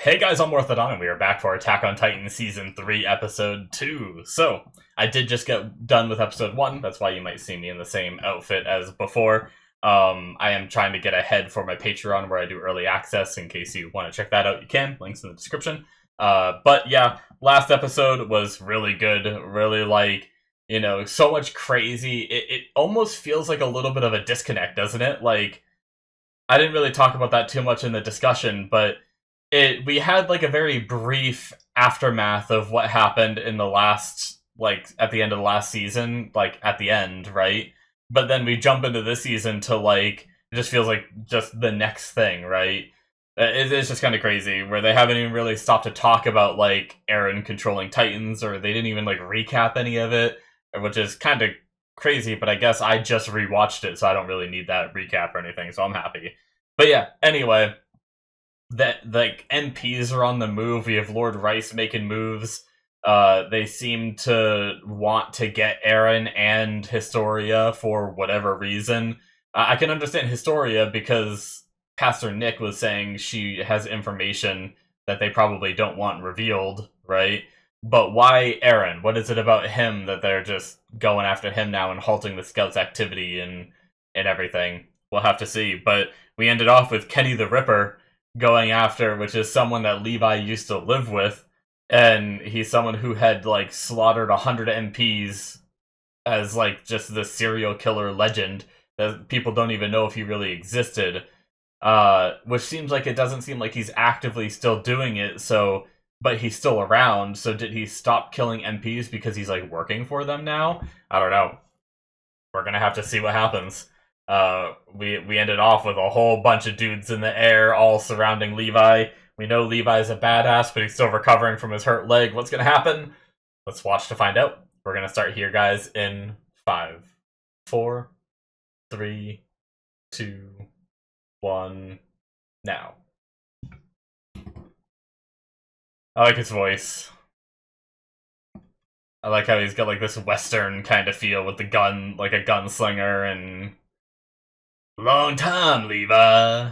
Hey guys, I'm Morthadon, and we are back for Attack on Titan Season 3, Episode 2. So, I did just get done with Episode 1, that's why you might see me in the same outfit as before. I am trying to get ahead for my Patreon where I do early access. In case you want to check that out, you can. Links in the description. But yeah, last episode was really good. Really, so much crazy. It almost feels like a little bit of a disconnect, doesn't it? Like, I didn't really talk about that too much in the discussion, but we had like a very brief aftermath of what happened in the last, like, at the end of the last season, like at the end, right? But then we jump into this season to like it just feels like just the next thing, right? It's just kind of crazy where they haven't even really stopped to talk about like Eren controlling Titans, or they didn't even like recap any of it, which is kind of crazy. But I guess I just rewatched it, so I don't really need that recap or anything, so I'm happy. But yeah, anyway, that like MPs are on the move. We have Lord Rice making moves. They seem to want to get Eren and Historia for whatever reason. I can understand Historia because Pastor Nick was saying she has information that they probably don't want revealed, right? But why Eren? What is it about him that they're just going after him now and halting the scouts' activity and everything? We'll have to see. But we ended off with Kenny the Ripper going after, which is someone that Levi used to live with, and he's someone who had like slaughtered 100 MPs as like just the serial killer legend that people don't even know if he really existed. Which seems like it doesn't seem like he's actively still doing it. So, but he's still around. So did he stop killing MPs because he's like working for them now? I don't know. We're gonna have to see what happens. We ended off with a whole bunch of dudes in the air, all surrounding Levi. We know Levi's a badass, but he's still recovering from his hurt leg. What's gonna happen? Let's watch to find out. We're gonna start here, guys, in 5, 4, 3, 2, 1, now. I like his voice. I like how he's got like this western kind of feel with the gun, like a gunslinger, and long time, Levi.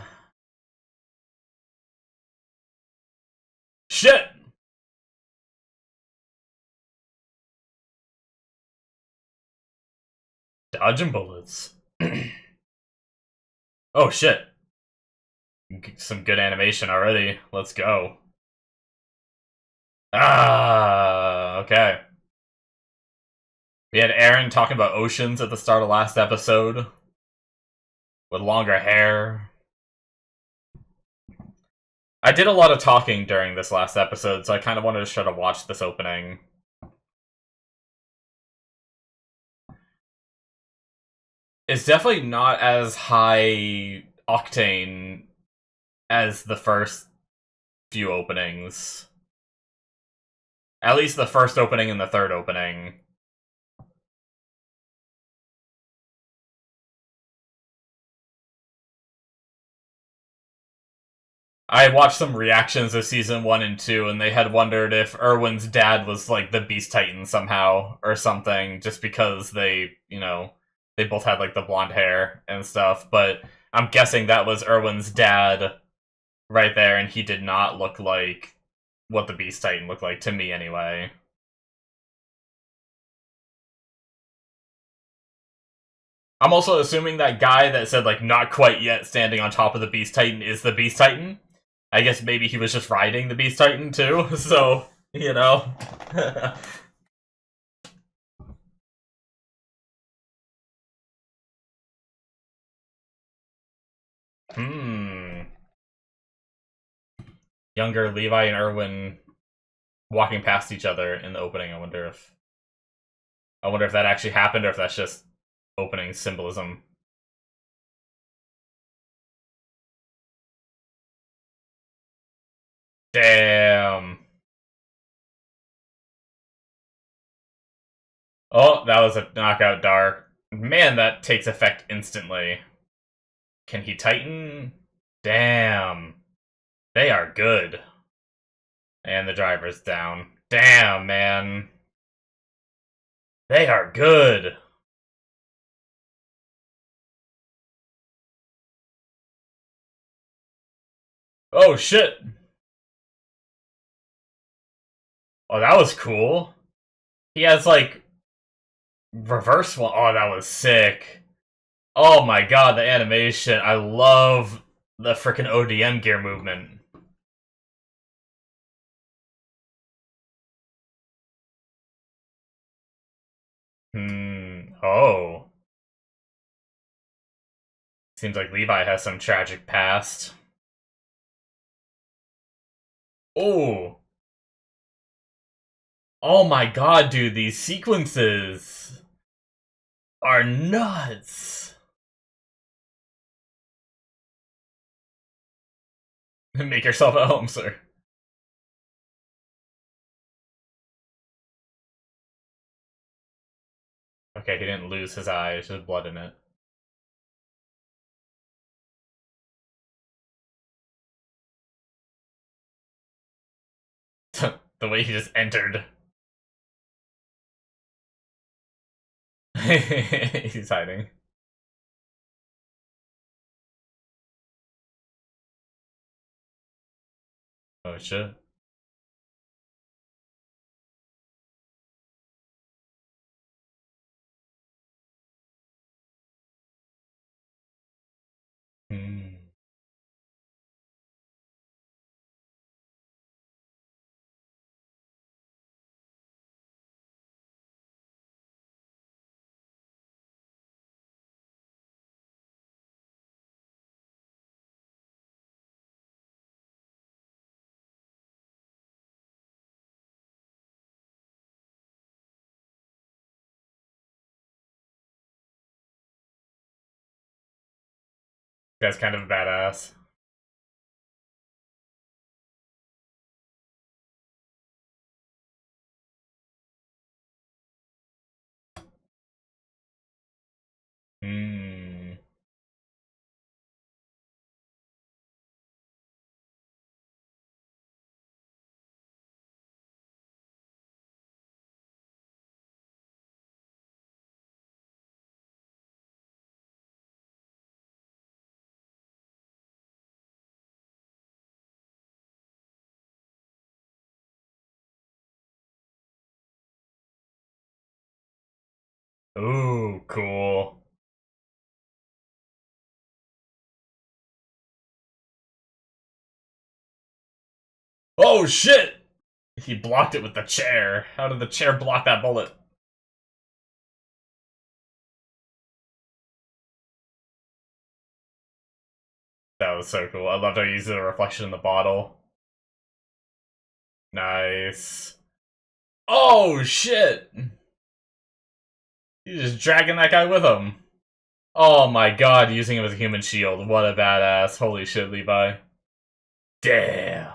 Shit! Dodging bullets. Oh shit. Some good animation already. Let's go. Ah, okay. We had Eren talking about oceans at the start of last episode with longer hair. I did a lot of talking during this last episode, so I kind of wanted to try to watch this opening. It's definitely not as high octane as the first few openings. At least the first opening and the third opening. I watched some reactions of season 1 and 2, and they had wondered if Erwin's dad was like the Beast Titan somehow or something, just because they both had like the blonde hair and stuff. But I'm guessing that was Erwin's dad right there, and he did not look like what the Beast Titan looked like to me anyway. I'm also assuming that guy that said like not quite yet standing on top of the Beast Titan is the Beast Titan. I guess maybe he was just riding the Beast Titan too, so, you know. Hmm. Younger Levi and Erwin walking past each other in the opening. I wonder if that actually happened or if that's just opening symbolism. Damn. Oh, that was a knockout dart. Man, that takes effect instantly. Can he tighten? Damn. They are good. And the driver's down. Damn, man. They are good. Oh, shit. Oh, that was cool. He has like reverse one. Oh, that was sick. Oh my god, the animation. I love the freaking ODM gear movement. Oh. Seems like Levi has some tragic past. Oh. Oh my god, dude, these sequences are nuts. Make yourself at home, sir. Okay, he didn't lose his eye, there's just blood in it. The way he just entered. He's hiding. Oh shit. Hmm. This guy's kind of a badass. Hmm. Ooh, cool. Oh shit! He blocked it with the chair. How did the chair block that bullet? That was so cool. I loved how he used the reflection in the bottle. Nice. Oh shit! He's just dragging that guy with him. Oh my god, using him as a human shield. What a badass. Holy shit, Levi. Damn.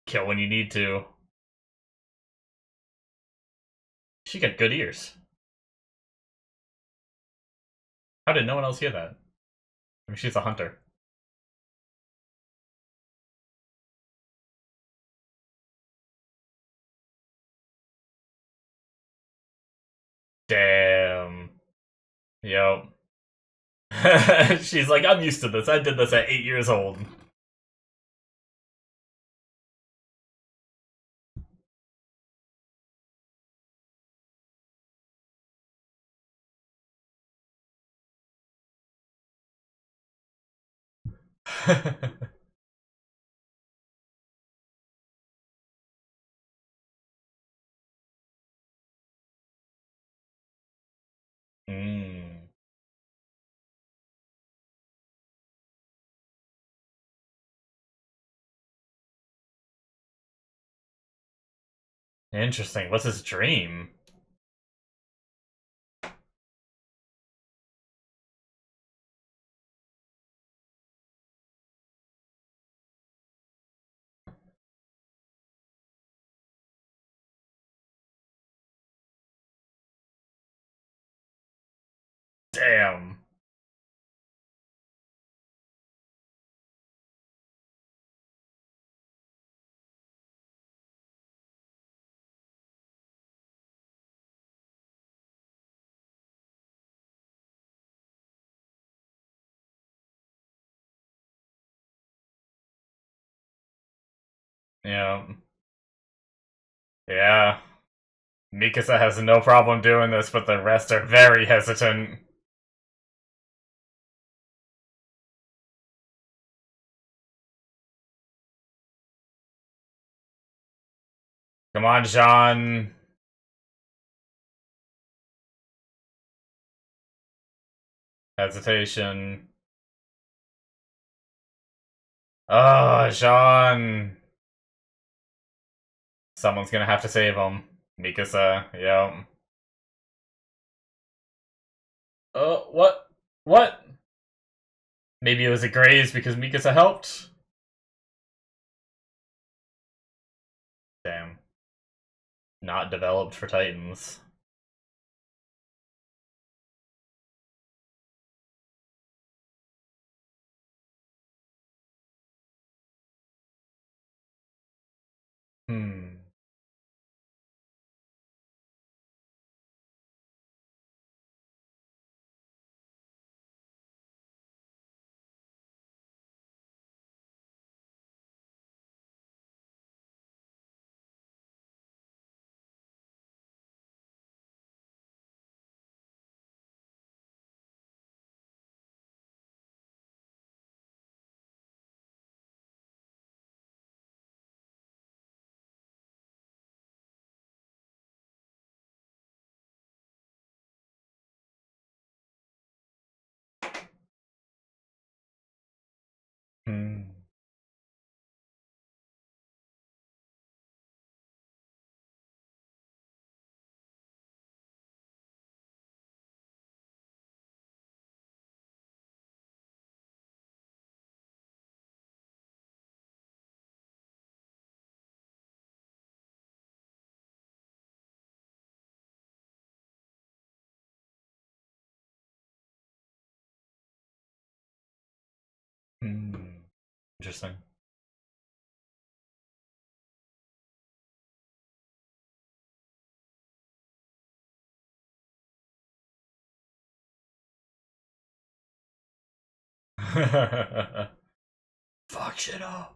Kill when you need to. She got good ears. How did no one else hear that? I mean, she's a hunter. Damn. Yep. She's like, I'm used to this. I did this at 8 years old. Mm. Interesting. What's his dream? Damn. Yeah. Yeah. Mikasa has no problem doing this, but the rest are very hesitant. Come on, Jean. Hesitation. Oh, Jean. Someone's gonna have to save him. Mikasa, yep. Oh, what? What? Maybe it was a graze because Mikasa helped? Damn. Not developed for Titans. Hmm. Hmm. Hmm. Interesting. Fuck shit up.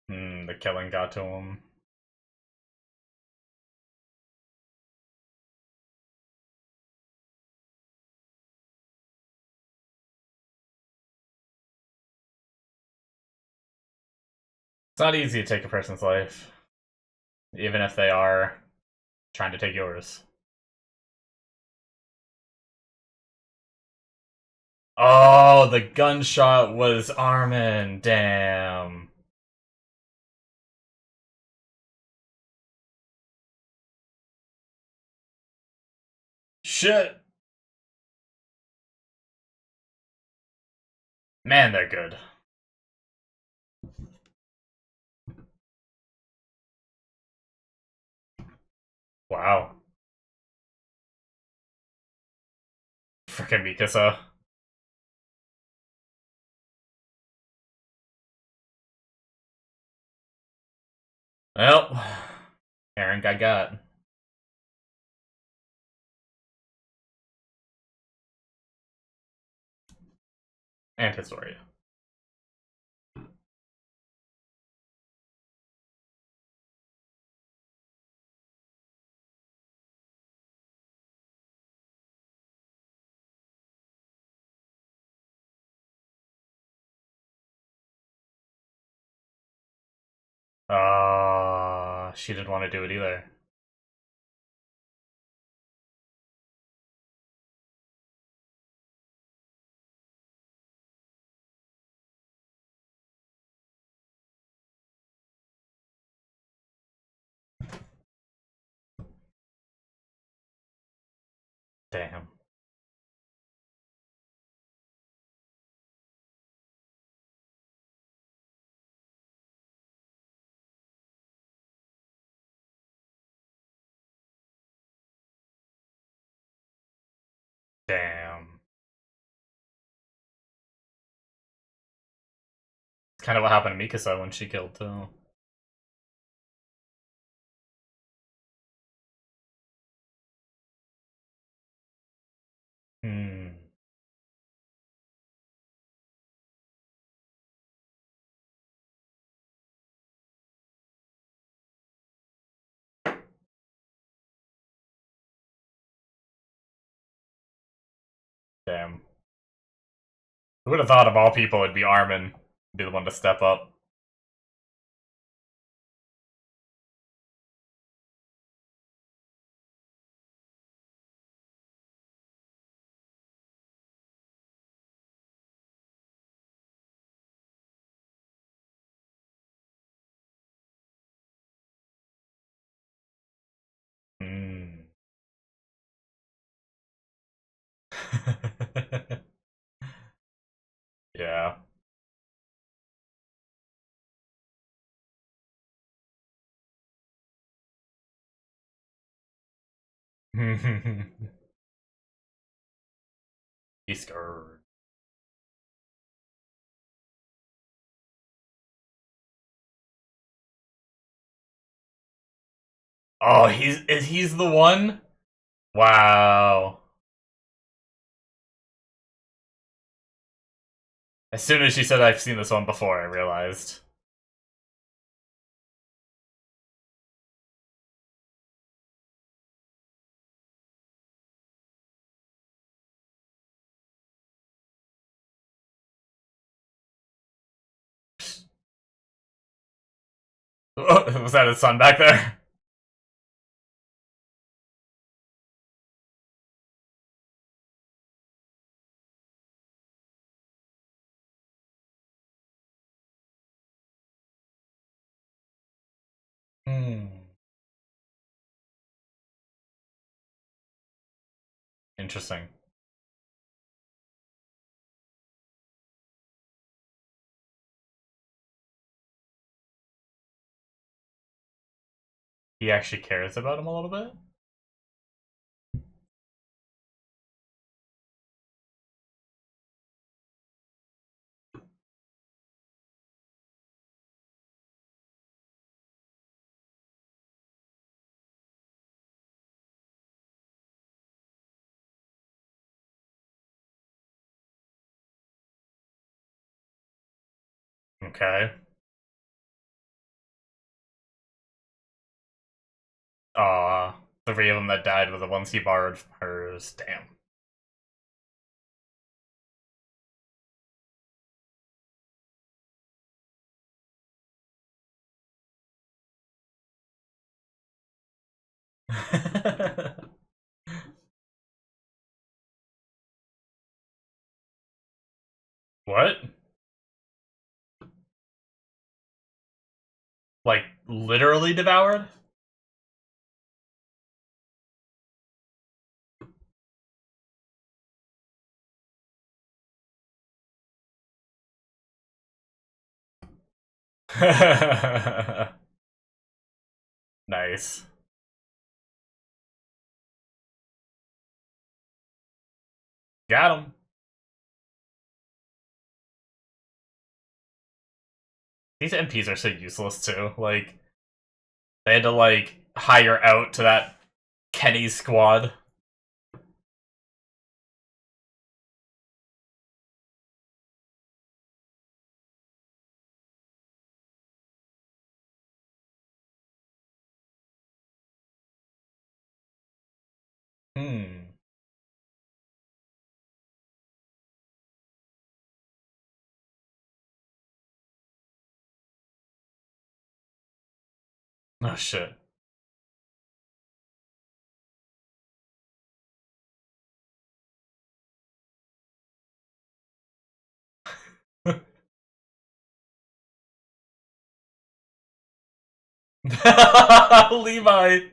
Hmm, the killing got to him. It's not easy to take a person's life, even if they are trying to take yours. Oh, the gunshot was Armin. Damn. Shit. Man, they're good. Wow. Frickin' Mikasa. Well, Aaron got. And Historia. She didn't want to do it either. Damn. Damn. It's kind of what happened to Mikasa when she killed too. Hmm. Damn. Who would have thought of all people it'd be Armin be the one to step up? Hmm. Yeah. He's scared. Oh, he's the one? Wow. As soon as she said I've seen this one before, I realized. Was that his son back there? Hmm. Interesting. He actually cares about him a little bit? Okay. Aw. The three of them that died were the ones he borrowed from hers. Damn. What? Like, literally devoured? Nice. Got him. These MPs are so useless too. Like, they had to, like, hire out to that Kenny squad. Hmm. Oh, shit. Levi.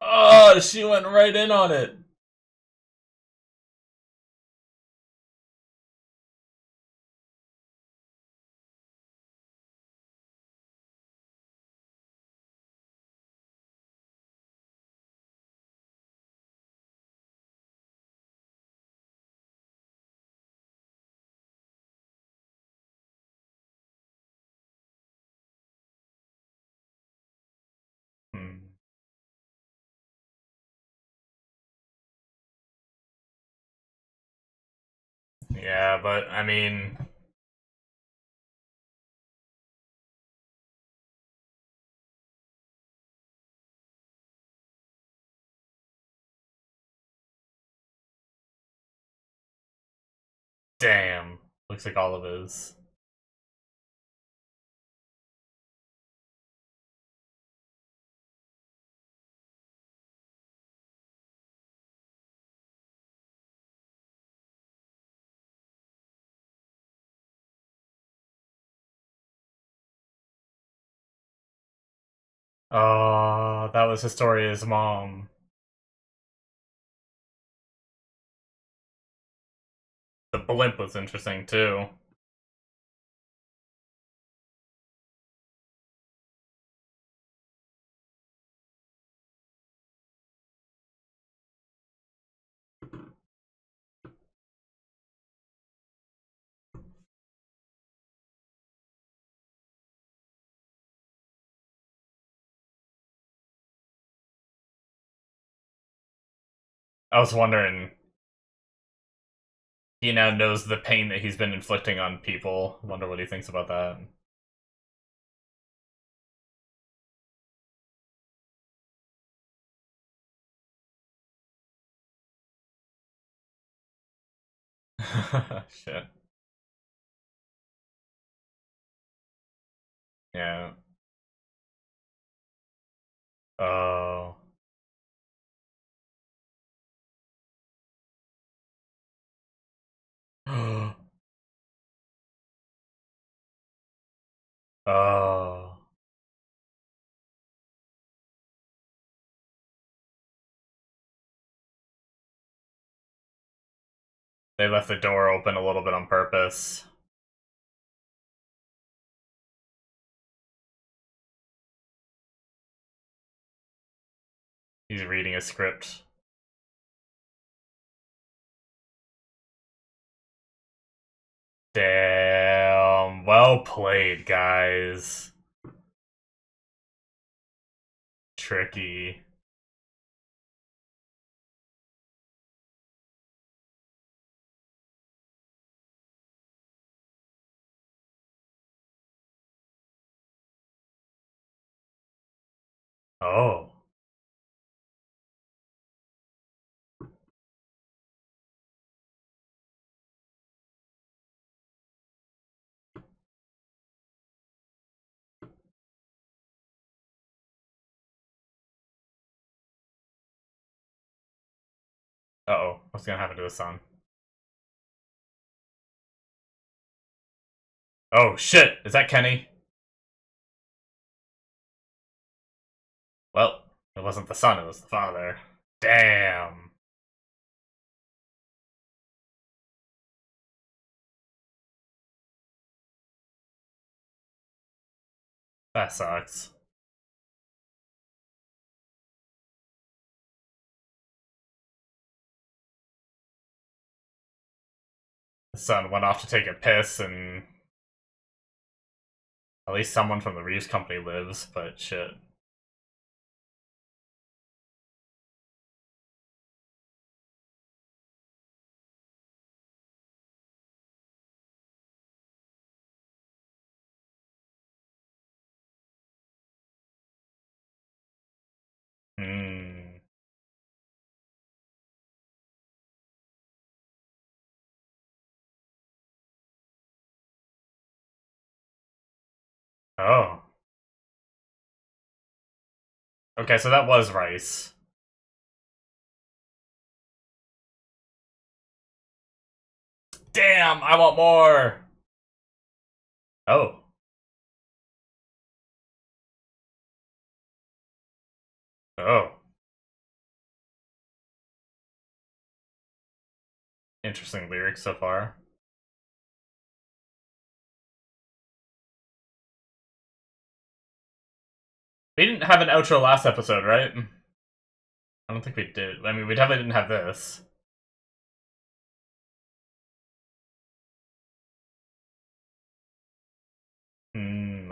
Oh, she went right in on it. Hmm. Yeah, but I mean, Damn. Looks like all of his. Oh, that was Historia's mom. The blimp was interesting too. I was wondering, he now knows the pain that he's been inflicting on people. Wonder what he thinks about that. Shit. Yeah. Oh. Oh. They left the door open a little bit on purpose. He's reading a script. Damn. Well played, guys. Tricky. Oh. Uh-oh. What's gonna happen to his son? Oh, shit! Is that Kenny? Well, it wasn't the son, it was the father. Damn. That sucks. The son went off to take a piss, and at least someone from the Reeves company lives, but shit. Hmm. Oh. Okay, so that was rice. Damn, I want more! Oh. Oh. Interesting lyrics so far. We didn't have an outro last episode, right? I don't think we did. I mean, we definitely didn't have this.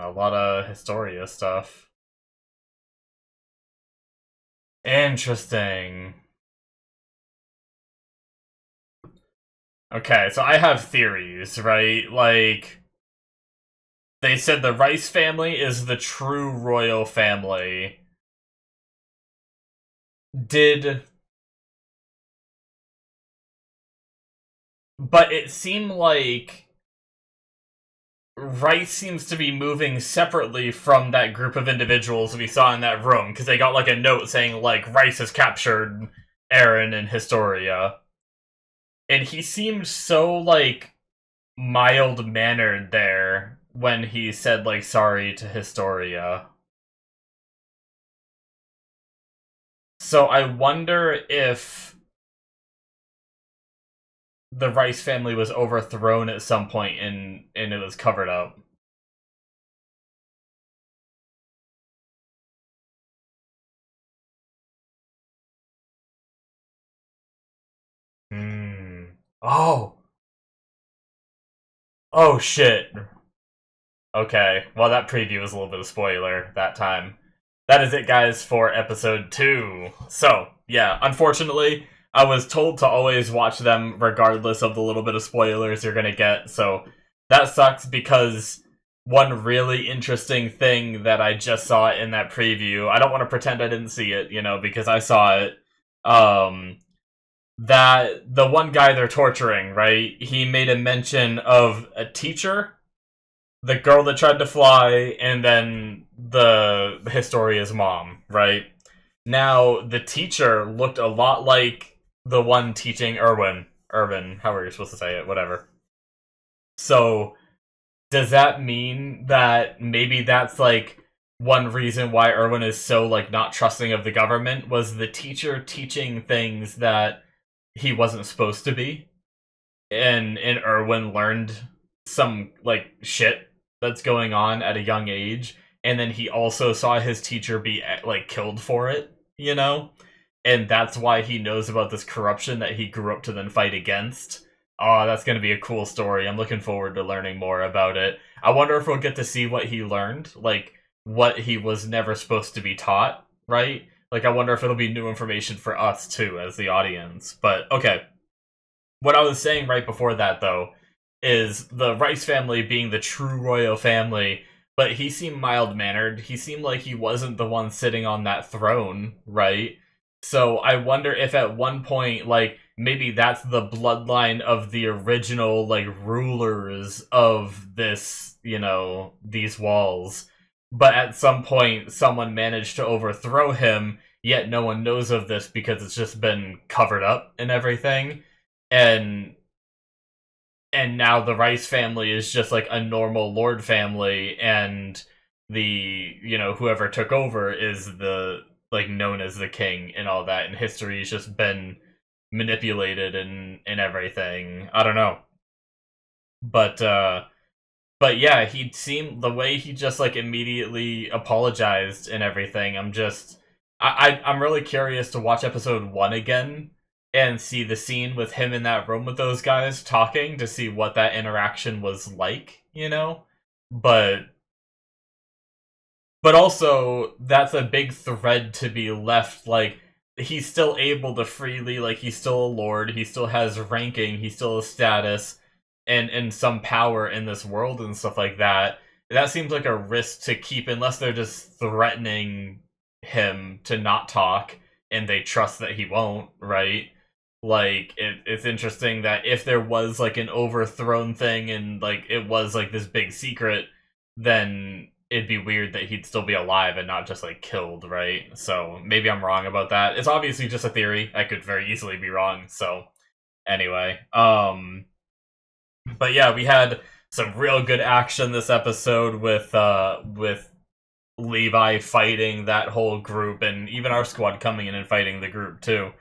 A lot of Historia stuff. Interesting. Okay, so I have theories, right? Like, they said the Rice family is the true royal family. Did but it seemed like Rice seems to be moving separately from that group of individuals we saw in that room, because they got like a note saying like Rice has captured Aaron and Historia, and he seemed so like mild mannered there when he said like sorry to Historia. So I wonder if the Rice family was overthrown at some point and it was covered up. Hmm. Oh. Oh shit. Okay. Well, that preview was a little bit of spoiler that time. That is it, guys, for episode 2. So, yeah, unfortunately, I was told to always watch them regardless of the little bit of spoilers you're gonna get, so that sucks because one really interesting thing that I just saw in that preview, I don't want to pretend I didn't see it, because I saw it, um, that the one guy they're torturing, right, he made a mention of a teacher, the girl that tried to fly, and then the Historia's mom, right? Now, the teacher looked a lot like the one teaching Irwin, however you're supposed to say it, whatever. So, does that mean that maybe that's like one reason why Irwin is so like not trusting of the government was the teacher teaching things that he wasn't supposed to be? And Irwin learned some like shit that's going on at a young age, and then he also saw his teacher be like killed for it, and that's why he knows about this corruption that he grew up to then fight against. Oh, that's gonna be a cool story. I'm looking forward to learning more about it. I wonder if we'll get to see what he learned, like what he was never supposed to be taught, right? Like, I wonder if it'll be new information for us too as the audience. But okay, what I was saying right before that, though, is the Rice family being the true royal family, but he seemed mild mannered. He seemed like he wasn't the one sitting on that throne, right? So I wonder if at one point, like, maybe that's the bloodline of the original, like, rulers of this, these walls. But at some point, someone managed to overthrow him, yet no one knows of this because it's just been covered up and everything, and now the Rice family is just like a normal lord family, and the whoever took over is the like known as the king and all that, and history's just been manipulated and everything. I don't know, but yeah, he seemed the way he just like immediately apologized and everything. I'm really curious to watch episode 1 again and see the scene with him in that room with those guys talking to see what that interaction was like. But also that's a big thread to be left, like he's still able to freely, like he's still a lord, he still has ranking, he still has status and some power in this world and stuff like that. That seems like a risk to keep unless they're just threatening him to not talk and they trust that he won't, right? Like it's interesting that if there was like an overthrown thing and like it was like this big secret, then it'd be weird that he'd still be alive and not just like killed, right? So maybe I'm wrong about that. It's obviously just a theory. I could very easily be wrong. So anyway, but yeah, we had some real good action this episode with Levi fighting that whole group and even our squad coming in and fighting the group too.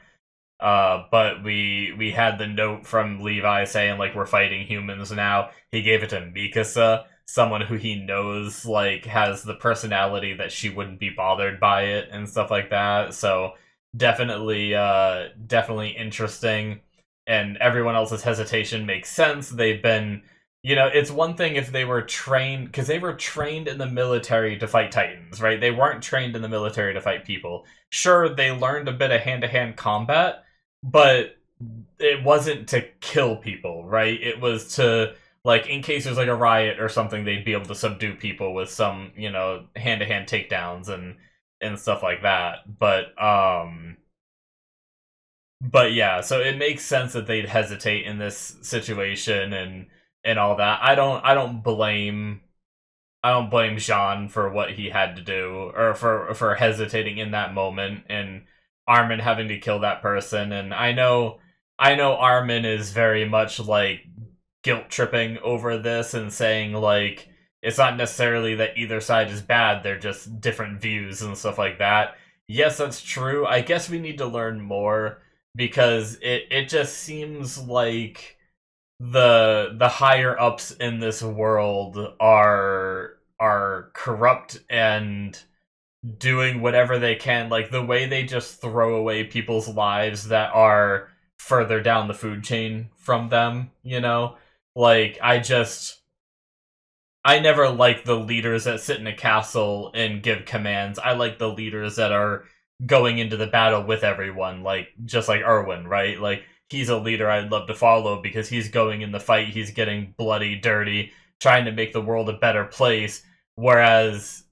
But we had the note from Levi saying like we're fighting humans now. He gave it to Mikasa, someone who he knows like has the personality that she wouldn't be bothered by it and stuff like that. So definitely interesting. And everyone else's hesitation makes sense. They've been, it's one thing if they were trained, because they were trained in the military to fight Titans, right? They weren't trained in the military to fight people. Sure, they learned a bit of hand-to-hand combat, but it wasn't to kill people, right? It was to, like, in case there's like a riot or something, they'd be able to subdue people with some, hand-to-hand takedowns and stuff like that. But But yeah, so it makes sense that they'd hesitate in this situation and all that. I don't blame Jean for what he had to do, or for hesitating in that moment, and Armin having to kill that person. And I know Armin is very much like guilt tripping over this and saying like it's not necessarily that either side is bad, they're just different views and stuff like that. Yes, that's true. I guess we need to learn more because it just seems like the higher ups in this world are corrupt and doing whatever they can, like the way they just throw away people's lives that are further down the food chain from them, you know? Like I never like the leaders that sit in a castle and give commands. I like the leaders that are going into the battle with everyone, like just like Erwin, right? Like he's a leader I'd love to follow because he's going in the fight, he's getting bloody, dirty, trying to make the world a better place. Whereas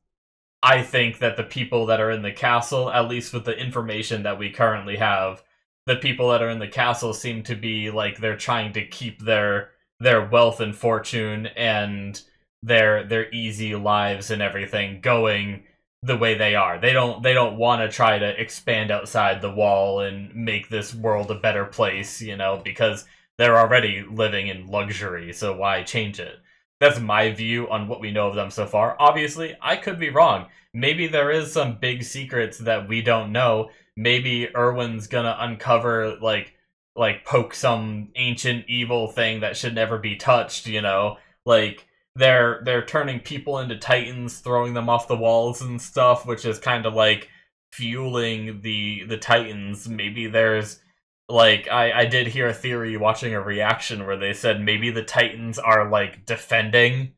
I think that the people that are in the castle, at least with the information that we currently have, the people that are in the castle seem to be like they're trying to keep their wealth and fortune and their easy lives and everything going the way they are. They don't want to try to expand outside the wall and make this world a better place, because they're already living in luxury, so why change it? That's my view on what we know of them so far. Obviously, I could be wrong. Maybe there is some big secrets that we don't know. Maybe Erwin's gonna uncover like poke some ancient evil thing that should never be touched, Like they're turning people into titans, throwing them off the walls and stuff, which is kind of like fueling the titans. Maybe there's like I did hear a theory watching a reaction where they said maybe the titans are like defending,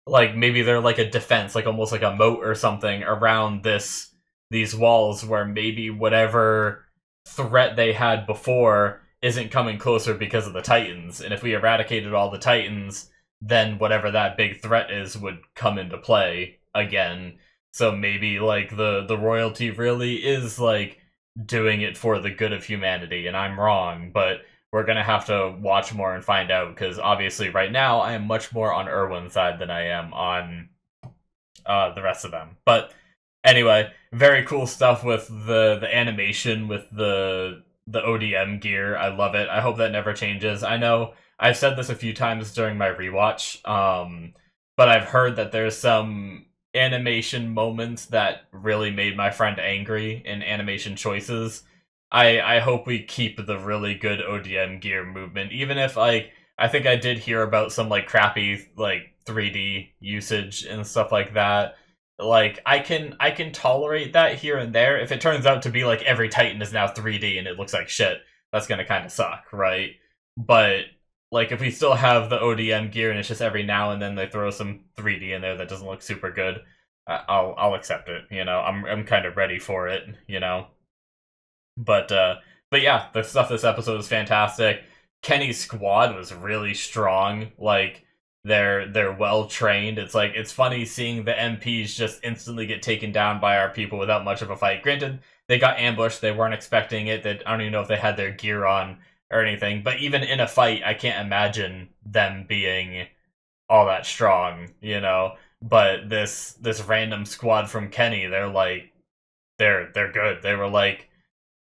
like maybe they're like a defense, like almost like a moat or something around these walls, where maybe whatever threat they had before isn't coming closer because of the titans. And if we eradicated all the titans, then whatever that big threat is would come into play again. So maybe like the royalty really is like doing it for the good of humanity, and I'm wrong, but we're gonna have to watch more and find out, because obviously right now I am much more on Erwin's side than I am on the rest of them. But anyway, very cool stuff with the animation with the ODM gear. I love it. I hope that never changes. I know I've said this a few times during my rewatch, but I've heard that there's some animation moments that really made my friend angry in animation choices. I hope we keep the really good ODM gear movement, even if like I think I did hear about some like crappy like 3D usage and stuff like that. Like I can tolerate that here and there. If it turns out to be like every Titan is now 3D and it looks like shit, that's gonna kind of suck, right? But like if we still have the ODM gear and it's just every now and then they throw some 3D in there that doesn't look super good, I'll accept it. I'm kind of ready for it. But yeah, the stuff this episode is fantastic. Kenny's squad was really strong. Like they're well trained. It's like it's funny seeing the MPs just instantly get taken down by our people without much of a fight. Granted, they got ambushed. They weren't expecting it. I don't even know if they had their gear on or anything. But even in a fight, I can't imagine them being all that strong. But this random squad from Kenny, they're good. They were like,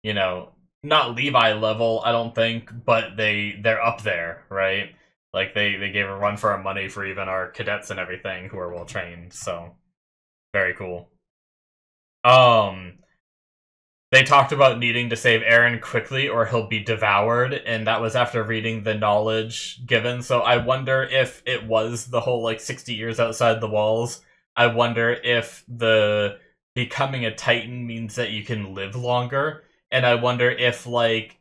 not Levi level, I don't think, but they're up there, right? Like they gave a run for our money for even our cadets and everything who are well trained. So very cool. Um, they talked about needing to save Aaron quickly or he'll be devoured, and that was after reading the knowledge given. So I wonder if it was the whole like 60 years outside the walls. I wonder if the becoming a Titan means that you can live longer, and I wonder if like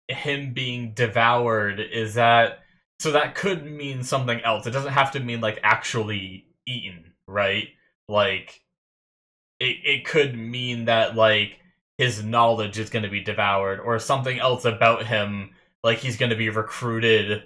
him being devoured is that, so that could mean something else. It doesn't have to mean like actually eaten, right? Like it could mean that like his knowledge is going to be devoured, or something else about him, like he's going to be recruited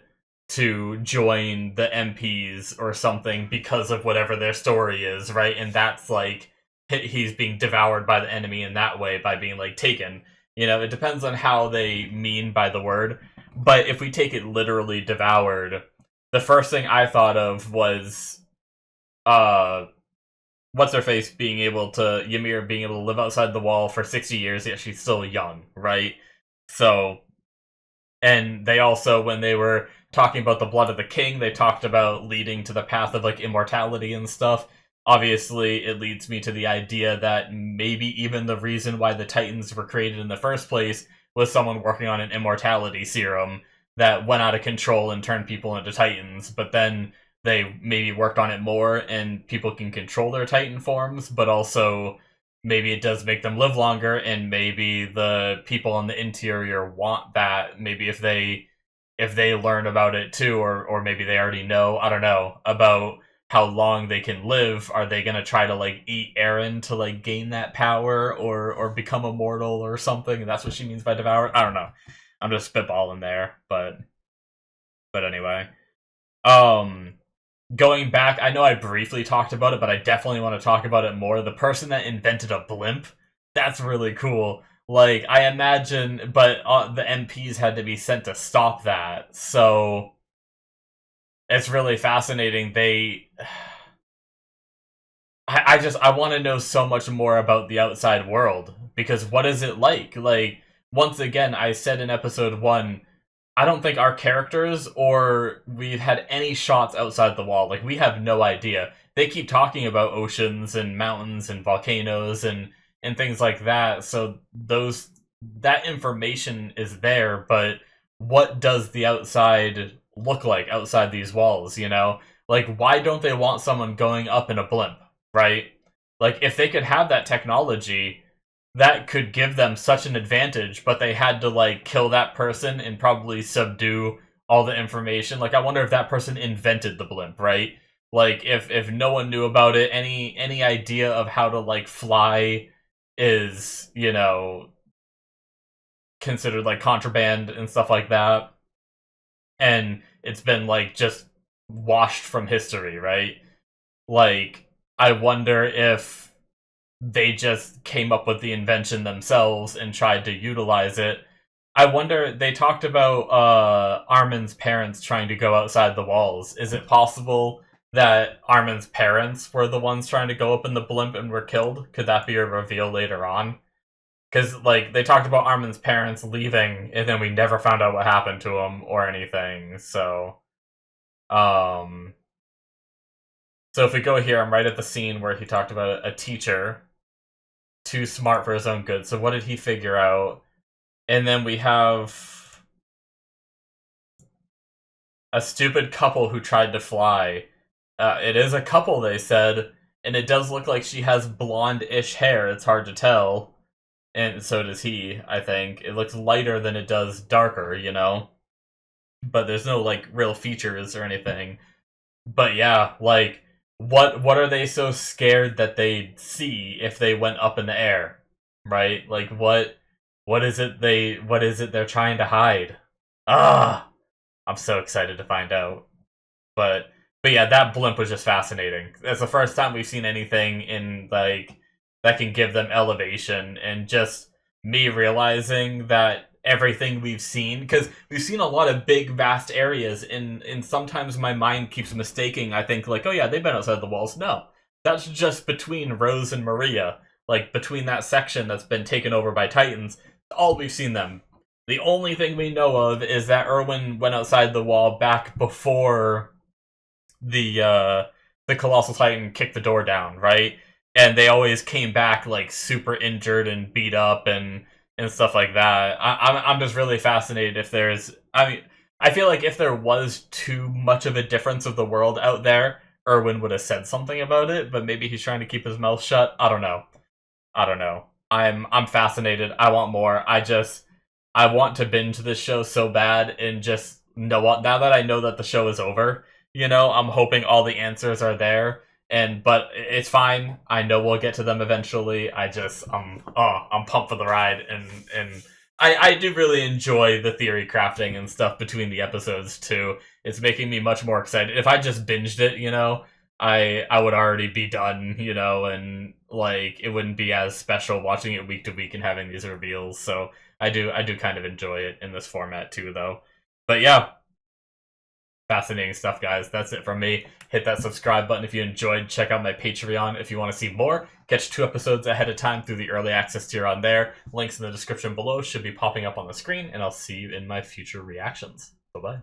to join the MPs or something because of whatever their story is, right? And that's like he's being devoured by the enemy in that way by being like taken. You know, it depends on how they mean by the word. But if we take it literally devoured, the first thing I thought of was uh what's her face being able to Ymir being able to live outside the wall for 60 years, yet she's still young, right? So, and they also, when they were talking about the blood of the king, they talked about leading to the path of like immortality and stuff. Obviously, it leads me to the idea that maybe even the reason why the Titans were created in the first place was someone working on an immortality serum that went out of control and turned people into Titans, but then they maybe worked on it more and people can control their Titan forms, but also maybe it does make them live longer, and maybe the people in the interior want that. Maybe if they learn about it too, or maybe they already know, I don't know, about how long they can live, are they gonna try to like eat Eren to like gain that power, or become immortal or something? And that's what she means by devour. I don't know. I'm just spitballing there, but anyway. Um Going back, I know I briefly talked about it, but I definitely want to talk about it more. The person that invented a blimp, that's really cool. Like, I imagine, but the MPs had to be sent to stop that. So, it's really fascinating. I want to know so much more about the outside world, because what is it like? Like, once again, I said in episode 1, I don't think our characters or we've had any shots outside the wall. Like, we have no idea. They keep talking about oceans and mountains and volcanoes and things like that. So that information is there, but what does the outside look like outside these walls, you know? Like, why don't they want someone going up in a blimp, right? Like, if they could have that technology, that could give them such an advantage, but they had to like kill that person and probably subdue all the information. Like, I wonder if that person invented the blimp, right? Like, if no one knew about it, any idea of how to like fly is, you know, considered like contraband and stuff like that. And it's been like just washed from history, right? Like, I wonder if they just came up with the invention themselves and tried to utilize it. I wonder, they talked about Armin's parents trying to go outside the walls. Is it possible that Armin's parents were the ones trying to go up in the blimp and were killed? Could that be a reveal later on? Because, like, they talked about Armin's parents leaving, and then we never found out what happened to them or anything, so... Um... So if we go here, I'm right at the scene where he talked about a teacher too smart for his own good. So what did he figure out? And then we have a stupid couple who tried to fly. It is a couple, they said, and it does look like she has blonde-ish hair. It's hard to tell. And so does he, I think. It looks lighter than it does darker, you know? But there's no, like, real features or anything. But yeah, like, what are they so scared that they'd see if they went up in the air? Right? Like, what is it they're trying to hide? Ah! I'm so excited to find out. But yeah, that blimp was just fascinating. It's the first time we've seen anything in, like, that can give them elevation, and just me realizing that everything we've seen, because we've seen a lot of big, vast areas, and sometimes my mind keeps mistaking. I think, like, oh yeah, they've been outside the walls. No, that's just between Rose and Maria. Like, between that section that's been taken over by Titans, all we've seen them. The only thing we know of is that Erwin went outside the wall back before the Colossal Titan kicked the door down, right? And they always came back, like, super injured and beat up and stuff like that. I'm just really fascinated if there's... I mean, I feel like if there was too much of a difference of the world out there, Erwin would have said something about it, but maybe he's trying to keep his mouth shut. I don't know. I'm fascinated. I want more. I want to binge this show so bad, and just know what, now that I know that the show is over, you know, I'm hoping all the answers are there. But it's fine. I know we'll get to them eventually. I'm pumped for the ride, and I do really enjoy the theory crafting and stuff between the episodes too. It's making me much more excited. If I just binged it, you know, I would already be done, you know, and like it wouldn't be as special watching it week to week and having these reveals. So I do kind of enjoy it in this format too, though. But yeah, fascinating stuff, guys. That's it from me. Hit that subscribe button if you enjoyed. Check out my Patreon if you want to see more. Catch 2 episodes ahead of time through the early access tier on there. Links in the description below should be popping up on the screen, and I'll see you in my future reactions. Bye-bye.